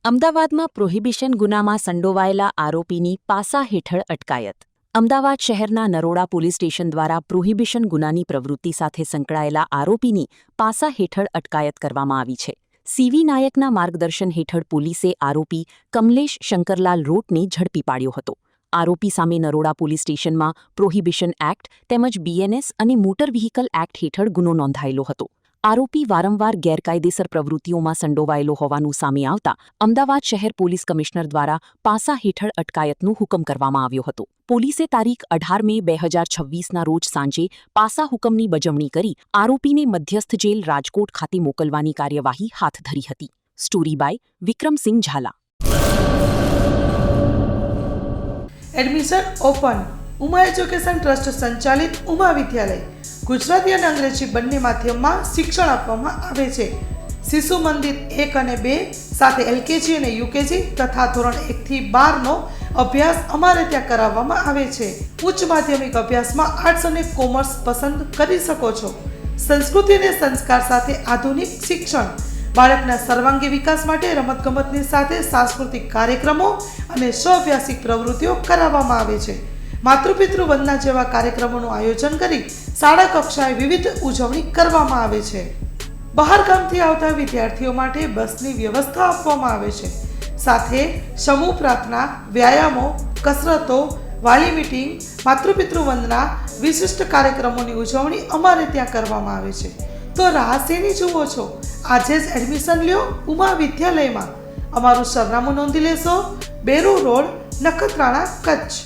અમદાવાદમાં પ્રોહિબિશન ગુનામાં સંડોવાયેલા આરોપીની પાસા હેઠળ અટકાયત. અમદાવાદ શહેરના નરોડા પોલીસ સ્ટેશન દ્વારા પ્રોહિબિશન ગુનાની પ્રવૃત્તિ સાથે સંકળાયેલા આરોપીની પાસા હેઠળ અટકાયત કરવામાં આવી છે. સીવી નાયકના માર્ગદર્શન હેઠળ પોલીસે આરોપી કમલેશ શંકરલાલ રોટને ઝડપી પાડ્યો હતો. આરોપી સામે નરોડા પોલીસ સ્ટેશનમાં પ્રોહિબિશન એક્ટ તેમજ બીએનએસ અને મોટર વ્હીકલ એક્ટ હેઠળ ગુનો નોંધાયેલો હતો. આરોપી વારંવાર ગેરકાયદેસર પ્રવૃત્તિઓમાં સંડોવાયેલો હોવાનું સામે આવતા અમદાવાદ શહેર પોલીસ કમિશનર દ્વારા પાસા હેઠળ અટકાયતનો હુકમ કરવામાં આવ્યો હતો. પોલીસે તારીખ 18 મે 2026ના રોજ સાંજે પાસા હુકમની બજવણી કરી આરોપીને મધ્યસ્થ જેલ રાજકોટ ખાતે મોકલવાની કાર્યવાહી હાથ ધરી હતી. Story by Vikramsinh Zala. Admission open. Uma education trust સંચાલિત ઉમા વિદ્યાલય ગુજરાતી અને અંગ્રેજી બંને માધ્યમમાં શિક્ષણ આપવામાં આવે છે. શિશુ મંદિર 1 અને 2 સાથે એલકેજી અને યુકેજી તથા ધોરણ 1 થી 12નો અભ્યાસ અમારે ત્યાં કરાવવામાં આવે છે. ઉચ્ચ માધ્યમિક અભ્યાસમાં આર્ટ્સ અને કોમર્સ પસંદ કરી શકો છો. સંસ્કૃતિ અને સંસ્કાર સાથે આધુનિક શિક્ષણ. બાળકના સર્વાંગી વિકાસ માટે રમતગમતની સાથે સાંસ્કૃતિક કાર્યક્રમો અને સ્વઅભ્યાસિક પ્રવૃત્તિઓ કરાવવામાં આવે છે. માતૃપિતૃ વંદના જેવા કાર્યક્રમોનું આયોજન કરી શાળા કક્ષાએ વિવિધ ઉજવણી કરવામાં આવે છે. બહાર ગામથી આવતા વિદ્યાર્થીઓ માટે બસની વ્યવસ્થા આપવામાં આવે છે. સાથે સમૂહ પ્રાર્થના, વ્યાયામો, કસરતો, વાલી મીટિંગ, માતૃપિતૃ વંદના, વિશિષ્ટ કાર્યક્રમોની ઉજવણી અમારે ત્યાં કરવામાં આવે છે. તો રાહ શેની જુઓ છો? આજે જ એડમિશન લ્યો ઉમા વિદ્યાલયમાં. અમારું સરનામું નોંધી લેશો: બેરુ રોડ, નખત્રાણા, કચ્છ.